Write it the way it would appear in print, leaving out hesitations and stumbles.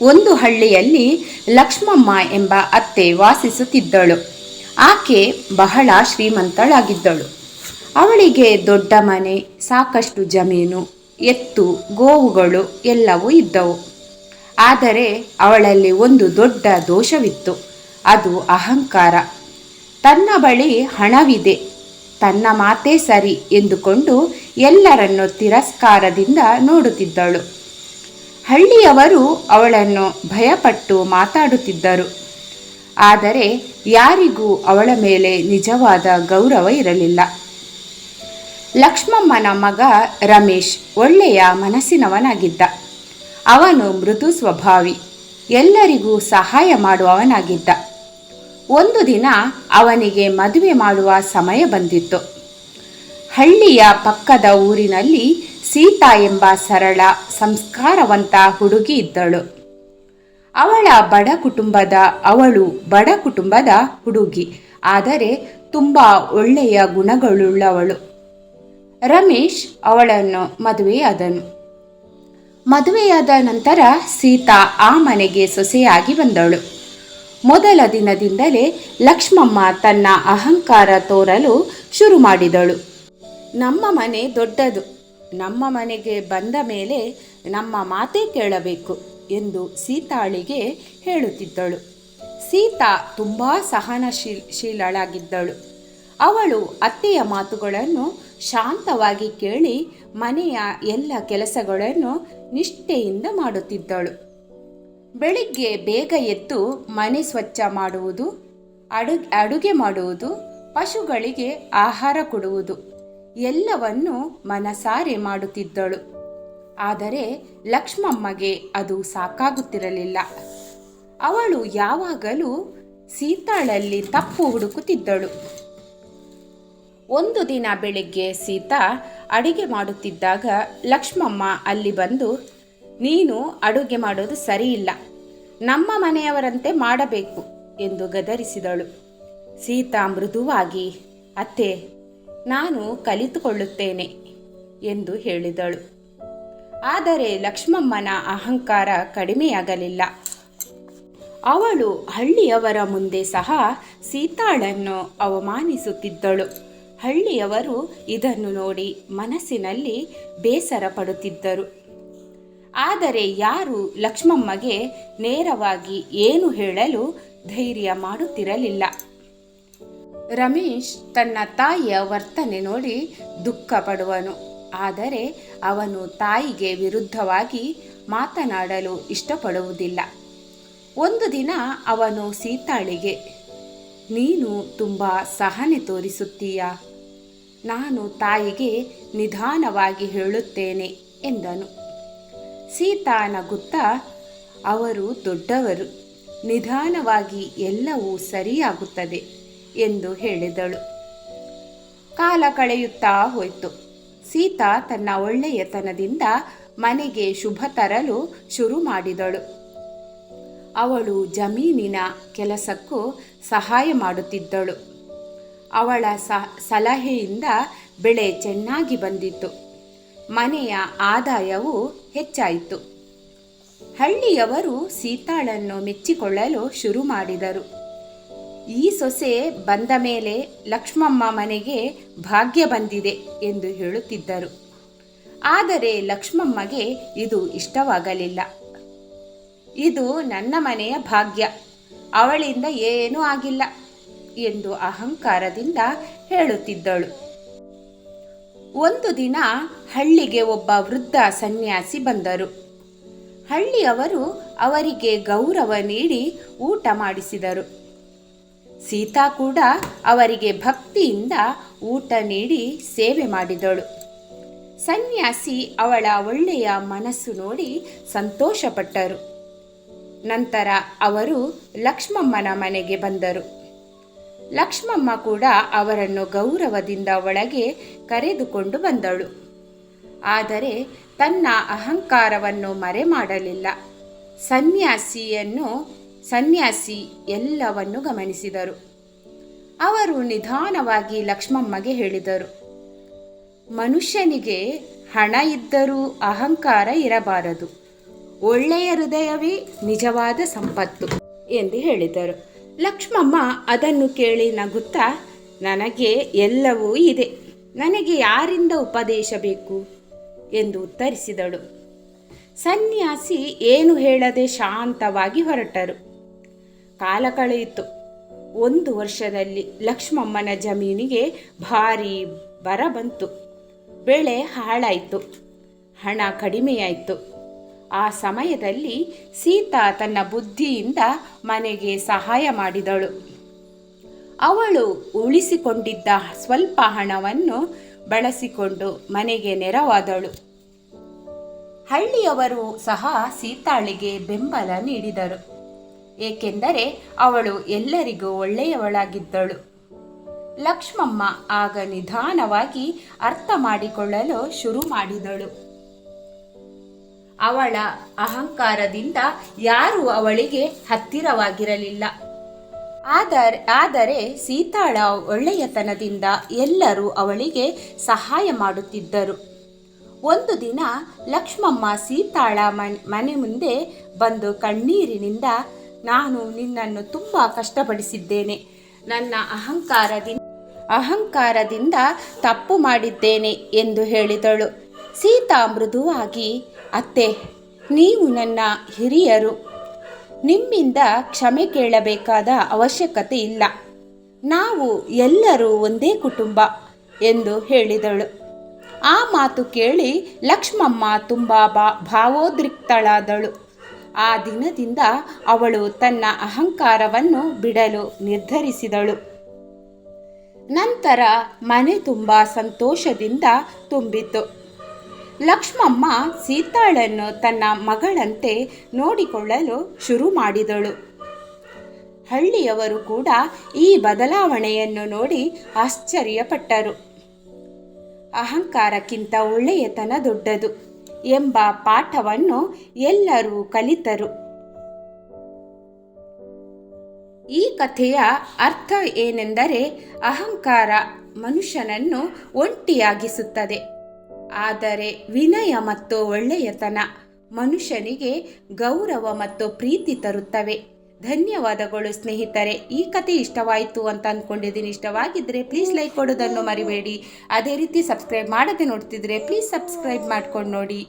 ಒಂದು ಹಳ್ಳಿಯಲ್ಲಿ ಲಕ್ಷ್ಮಮ್ಮ ಎಂಬ ಅತ್ತೆ ವಾಸಿಸುತ್ತಿದ್ದಳು. ಆಕೆ ಬಹಳ ಶ್ರೀಮಂತಳಾಗಿದ್ದಳು. ಅವಳಿಗೆ ದೊಡ್ಡ ಮನೆ, ಸಾಕಷ್ಟು ಜಮೀನು, ಎತ್ತು, ಗೋವುಗಳು ಎಲ್ಲವೂ ಇದ್ದವು. ಆದರೆ ಅವಳಲ್ಲಿ ಒಂದು ದೊಡ್ಡ ದೋಷವಿತ್ತು. ಅದು ಅಹಂಕಾರ. ತನ್ನ ಬಳಿ ಹಣವಿದೆ, ತನ್ನ ಮಾತೇ ಸರಿ ಎಂದುಕೊಂಡು ಎಲ್ಲರನ್ನು ತಿರಸ್ಕಾರದಿಂದ ನೋಡುತ್ತಿದ್ದಳು. ಹಳ್ಳಿಯವರು ಅವಳನ್ನು ಭಯಪಟ್ಟು ಮಾತಾಡುತ್ತಿದ್ದರು. ಆದರೆ ಯಾರಿಗೂ ಅವಳ ಮೇಲೆ ನಿಜವಾದ ಗೌರವ ಇರಲಿಲ್ಲ. ಲಕ್ಷ್ಮಮ್ಮನ ಮಗ ರಮೇಶ್ ಒಳ್ಳೆಯ ಮನಸ್ಸಿನವನಾಗಿದ್ದ. ಅವನು ಮೃದು ಸ್ವಭಾವಿ, ಎಲ್ಲರಿಗೂ ಸಹಾಯ ಮಾಡುವವನಾಗಿದ್ದ. ಒಂದು ದಿನ ಅವನಿಗೆ ಮದುವೆ ಮಾಡುವ ಸಮಯ ಬಂದಿತ್ತು. ಹಳ್ಳಿಯ ಪಕ್ಕದ ಊರಿನಲ್ಲಿ ಸೀತಾ ಎಂಬ ಸರಳ ಸಂಸ್ಕಾರವಂತ ಹುಡುಗಿ ಇದ್ದಳು. ಅವಳು ಬಡ ಕುಟುಂಬದ ಹುಡುಗಿ, ಆದರೆ ತುಂಬ ಒಳ್ಳೆಯ ಗುಣಗಳುಳ್ಳವಳು. ರಮೇಶ್ ಅವಳನ್ನು ಮದುವೆಯಾದನು. ಮದುವೆಯಾದ ನಂತರ ಸೀತಾ ಆ ಮನೆಗೆ ಸೊಸೆಯಾಗಿ ಬಂದಳು. ಮೊದಲ ದಿನದಿಂದಲೇ ಲಕ್ಷ್ಮಮ್ಮ ತನ್ನ ಅಹಂಕಾರ ತೋರಲು ಶುರು ಮಾಡಿದಳು. ನಮ್ಮ ಮನೆ ದೊಡ್ಡದು, ನಮ್ಮ ಮನೆಗೆ ಬಂದ ಮೇಲೆ ನಮ್ಮ ಮಾತೇ ಕೇಳಬೇಕು ಎಂದು ಸೀತಾಳಿಗೆ ಹೇಳುತ್ತಿದ್ದಳು. ಸೀತಾ ತುಂಬ ಸಹನಶೀಲಳಾಗಿದ್ದಳು. ಅವಳು ಅತ್ತೆಯ ಮಾತುಗಳನ್ನು ಶಾಂತವಾಗಿ ಕೇಳಿ ಮನೆಯ ಎಲ್ಲ ಕೆಲಸಗಳನ್ನು ನಿಷ್ಠೆಯಿಂದ ಮಾಡುತ್ತಿದ್ದಳು. ಬೆಳಿಗ್ಗೆ ಬೇಗ ಎದ್ದು ಮನೆ ಸ್ವಚ್ಛ ಮಾಡುವುದು, ಅಡುಗೆ ಮಾಡುವುದು, ಪಶುಗಳಿಗೆ ಆಹಾರ ಕೊಡುವುದು ಎಲ್ಲವನ್ನೂ ಮನಸಾರೆ ಮಾಡುತ್ತಿದ್ದಳು. ಆದರೆ ಲಕ್ಷ್ಮಮ್ಮಗೆ ಅದು ಸಾಕಾಗುತ್ತಿರಲಿಲ್ಲ. ಅವಳು ಯಾವಾಗಲೂ ಸೀತಾಳಲ್ಲಿ ತಪ್ಪು ಹುಡುಕುತ್ತಿದ್ದಳು. ಒಂದು ದಿನ ಬೆಳಿಗ್ಗೆ ಸೀತಾ ಅಡುಗೆ ಮಾಡುತ್ತಿದ್ದಾಗ ಲಕ್ಷ್ಮಮ್ಮ ಅಲ್ಲಿ ಬಂದು, ನೀನು ಅಡುಗೆ ಮಾಡೋದು ಸರಿಯಿಲ್ಲ, ನಮ್ಮ ಮನೆಯವರಂತೆ ಮಾಡಬೇಕು ಎಂದು ಗದರಿಸಿದಳು. ಸೀತಾ ಮೃದುವಾಗಿ, ಅತ್ತೆ, ನಾನು ಕಲಿತುಕೊಳ್ಳುತ್ತೇನೆ ಎಂದು ಹೇಳಿದಳು. ಆದರೆ ಲಕ್ಷ್ಮಮ್ಮನ ಅಹಂಕಾರ ಕಡಿಮೆಯಾಗಲಿಲ್ಲ. ಅವಳು ಹಳ್ಳಿಯವರ ಮುಂದೆ ಸಹ ಸೀತಾಳನ್ನು ಅವಮಾನಿಸುತ್ತಿದ್ದಳು. ಹಳ್ಳಿಯವರು ಇದನ್ನು ನೋಡಿ ಮನಸ್ಸಿನಲ್ಲಿ ಬೇಸರ ಪಡುತ್ತಿದ್ದರು. ಆದರೆ ಯಾರೂ ಲಕ್ಷ್ಮಮ್ಮಗೆ ನೇರವಾಗಿ ಏನು ಹೇಳಲು ಧೈರ್ಯ ಮಾಡುತ್ತಿರಲಿಲ್ಲ. ರಮೇಶ್ ತನ್ನ ತಾಯಿಯ ವರ್ತನೆ ನೋಡಿ ದುಃಖ ಪಡುವನು. ಆದರೆ ಅವನು ತಾಯಿಗೆ ವಿರುದ್ಧವಾಗಿ ಮಾತನಾಡಲು ಇಷ್ಟಪಡುವುದಿಲ್ಲ. ಒಂದು ದಿನ ಅವನು ಸೀತಾಳಿಗೆ, ನೀನು ತುಂಬ ಸಹನೆ ತೋರಿಸುತ್ತೀಯಾ? ನಾನು ತಾಯಿಗೆ ನಿಧಾನವಾಗಿ ಹೇಳುತ್ತೇನೆ ಎಂದನು. ಸೀತಾ ನಗುತ್ತಾ, ಅವರು ದೊಡ್ಡವರು, ನಿಧಾನವಾಗಿ ಎಲ್ಲವೂ ಸರಿಯಾಗುತ್ತದೆ ಎಂದು ಹೇಳಿದಳು. ಕಾಲ ಕಳೆಯುತ್ತಾ ಹೋಯಿತು. ಸೀತಾ ತನ್ನ ಒಳ್ಳೆಯತನದಿಂದ ಮನೆಗೆ ಶುಭ ತರಲು ಶುರು ಮಾಡಿದಳು. ಅವಳು ಜಮೀನಿನ ಕೆಲಸಕ್ಕೂ ಸಹಾಯ ಮಾಡುತ್ತಿದ್ದಳು. ಅವಳ ಸಲಹೆಯಿಂದ ಬೆಳೆ ಚೆನ್ನಾಗಿ ಬಂದಿತ್ತು. ಮನೆಯ ಆದಾಯವೂ ಹೆಚ್ಚಾಯಿತು. ಹಳ್ಳಿಯವರು ಸೀತಾಳನ್ನು ಮೆಚ್ಚಿಕೊಳ್ಳಲು ಶುರು ಮಾಡಿದರು. ಈ ಸೊಸೆ ಬಂದ ಮೇಲೆ ಲಕ್ಷ್ಮಮ್ಮ ಮನೆಗೆ ಭಾಗ್ಯ ಬಂದಿದೆ ಎಂದು ಹೇಳುತ್ತಿದ್ದರು. ಆದರೆ ಲಕ್ಷ್ಮಮ್ಮಗೆ ಇದು ಇಷ್ಟವಾಗಲಿಲ್ಲ. ಇದು ನನ್ನ ಮನೆಯ ಭಾಗ್ಯ, ಅವಳಿಂದ ಏನೂ ಆಗಿಲ್ಲ ಎಂದು ಅಹಂಕಾರದಿಂದ ಹೇಳುತ್ತಿದ್ದಳು. ಒಂದು ದಿನ ಹಳ್ಳಿಗೆ ಒಬ್ಬ ವೃದ್ಧ ಸನ್ಯಾಸಿ ಬಂದರು. ಹಳ್ಳಿಯವರು ಅವರಿಗೆ ಗೌರವ ನೀಡಿ ಊಟ ಮಾಡಿಸಿದರು. ಸೀತಾ ಕೂಡ ಅವರಿಗೆ ಭಕ್ತಿಯಿಂದ ಊಟ ನೀಡಿ ಸೇವೆ ಮಾಡಿದಳು. ಸನ್ಯಾಸಿ ಅವಳ ಒಳ್ಳೆಯ ಮನಸ್ಸು ನೋಡಿ ಸಂತೋಷಪಟ್ಟರು. ನಂತರ ಅವರು ಲಕ್ಷ್ಮಮ್ಮನ ಮನೆಗೆ ಬಂದರು. ಲಕ್ಷ್ಮಮ್ಮ ಕೂಡ ಅವರನ್ನು ಗೌರವದಿಂದ ಒಳಗೆ ಕರೆದುಕೊಂಡು ಬಂದಳು. ಆದರೆ ತನ್ನ ಅಹಂಕಾರವನ್ನು ಮರೆಮಾಡಲಿಲ್ಲ. ಸನ್ಯಾಸಿ ಎಲ್ಲವನ್ನು ಗಮನಿಸಿದರು. ಅವರು ನಿಧಾನವಾಗಿ ಲಕ್ಷ್ಮಮ್ಮಗೆ ಹೇಳಿದರು, ಮನುಷ್ಯನಿಗೆ ಹಣ ಇದ್ದರೂ ಅಹಂಕಾರ ಇರಬಾರದು. ಒಳ್ಳೆಯ ಹೃದಯವೇ ನಿಜವಾದ ಸಂಪತ್ತು ಎಂದು ಹೇಳಿದರು. ಲಕ್ಷ್ಮಮ್ಮ ಅದನ್ನು ಕೇಳಿ ನಗುತ್ತಾ, ನನಗೆ ಎಲ್ಲವೂ ಇದೆ, ನನಗೆ ಯಾರಿಂದ ಉಪದೇಶ ಬೇಕು ಎಂದು ಉತ್ತರಿಸಿದಳು. ಸನ್ಯಾಸಿ ಏನು ಹೇಳದೆ ಶಾಂತವಾಗಿ ಹೊರಟರು. ಕಾಲ ಕಳೆಯಿತು. 1 ವರ್ಷದಲ್ಲಿ ಲಕ್ಷ್ಮಮ್ಮನ ಜಮೀನಿಗೆ ಭಾರೀ ಬರ ಬಂತು. ಬೆಳೆ ಹಾಳಾಯಿತು, ಹಣ ಕಡಿಮೆಯಾಯಿತು. ಆ ಸಮಯದಲ್ಲಿ ಸೀತಾ ತನ್ನ ಬುದ್ಧಿಯಿಂದ ಮನೆಗೆ ಸಹಾಯ ಮಾಡಿದಳು. ಅವಳು ಉಳಿಸಿಕೊಂಡಿದ್ದ ಸ್ವಲ್ಪ ಹಣವನ್ನು ಬಳಸಿಕೊಂಡು ಮನೆಗೆ ನೆರವಾದಳು. ಹಳ್ಳಿಯವರು ಸಹ ಸೀತಾಳಿಗೆ ಬೆಂಬಲ ನೀಡಿದರು, ಏಕೆಂದರೆ ಅವಳು ಎಲ್ಲರಿಗೂ ಒಳ್ಳೆಯವಳಾಗಿದ್ದಳು. ಲಕ್ಷ್ಮಮ್ಮ ಆಗ ನಿಧಾನವಾಗಿ ಅರ್ಥ ಮಾಡಿಕೊಳ್ಳಲು ಶುರು ಮಾಡಿದಳು. ಅವಳ ಅಹಂಕಾರದಿಂದ ಯಾರೂ ಅವಳಿಗೆ ಹತ್ತಿರವಾಗಿರಲಿಲ್ಲ. ಆದರೆ ಸೀತಾಳ ಒಳ್ಳೆಯತನದಿಂದ ಎಲ್ಲರೂ ಅವಳಿಗೆ ಸಹಾಯ ಮಾಡುತ್ತಿದ್ದರು. ಒಂದು ದಿನ ಲಕ್ಷ್ಮಮ್ಮ ಸೀತಾಳ ಮನೆ ಮುಂದೆ ಬಂದು ಕಣ್ಣೀರಿನಿಂದ, ನಾನು ನಿನ್ನನ್ನು ತುಂಬ ಕಷ್ಟಪಡಿಸಿದ್ದೇನೆ, ನನ್ನ ಅಹಂಕಾರದಿಂದ ತಪ್ಪು ಮಾಡಿದ್ದೇನೆ ಎಂದು ಹೇಳಿದಳು. ಸೀತಾ ಮೃದುವಾಗಿ, ಅತ್ತೆ, ನೀವು ನನ್ನ ಹಿರಿಯರು, ನಿಮ್ಮಿಂದ ಕ್ಷಮೆ ಕೇಳಬೇಕಾದ ಅವಶ್ಯಕತೆ ಇಲ್ಲ, ನಾವು ಎಲ್ಲರೂ ಒಂದೇ ಕುಟುಂಬ ಎಂದು ಹೇಳಿದಳು. ಆ ಮಾತು ಕೇಳಿ ಲಕ್ಷ್ಮಮ್ಮ ತುಂಬ ಭಾವೋದ್ರಿಕ್ತಳಾದಳು. ಆ ದಿನದಿಂದ ಅವಳು ತನ್ನ ಅಹಂಕಾರವನ್ನು ಬಿಡಲು ನಿರ್ಧರಿಸಿದಳು. ನಂತರ ಮನೆ ತುಂಬ ಸಂತೋಷದಿಂದ ತುಂಬಿತು. ಲಕ್ಷ್ಮಮ್ಮ ಸೀತಾಳನ್ನು ತನ್ನ ಮಗಳಂತೆ ನೋಡಿಕೊಳ್ಳಲು ಶುರು ಮಾಡಿದಳು. ಹಳ್ಳಿಯವರು ಕೂಡ ಈ ಬದಲಾವಣೆಯನ್ನು ನೋಡಿ ಆಶ್ಚರ್ಯಪಟ್ಟರು. ಅಹಂಕಾರಕ್ಕಿಂತ ಒಳ್ಳೆಯತನ ದೊಡ್ಡದು ಎಂಬ ಪಾಠವನ್ನು ಎಲ್ಲರೂ ಕಲಿತರು. ಈ ಕಥೆಯ ಅರ್ಥ ಏನೆಂದರೆ, ಅಹಂಕಾರ ಮನುಷ್ಯನನ್ನು ಒಂಟಿಯಾಗಿಸುತ್ತದೆ, ಆದರೆ ವಿನಯ ಮತ್ತು ಒಳ್ಳೆಯತನ ಮನುಷ್ಯನಿಗೆ ಗೌರವ ಮತ್ತು ಪ್ರೀತಿ ತರುತ್ತವೆ. ಧನ್ಯವಾದಗಳು ಸ್ನೇಹಿತರೆ. ಈ ಕಥೆ ಇಷ್ಟವಾಯಿತು ಅಂತ ಅಂದ್ಕೊಂಡಿದ್ದೀನಿ. ಇಷ್ಟವಾಗಿದ್ದರೆ ಪ್ಲೀಸ್ ಲೈಕ್ ಕೊಡೋದನ್ನು ಮರಿಬೇಡಿ. ಅದೇ ರೀತಿ ಸಬ್ಸ್ಕ್ರೈಬ್ ಮಾಡದೆ ನೋಡ್ತಿದ್ರೆ ಪ್ಲೀಸ್ ಸಬ್ಸ್ಕ್ರೈಬ್ ಮಾಡ್ಕೊಂಡು ನೋಡಿ.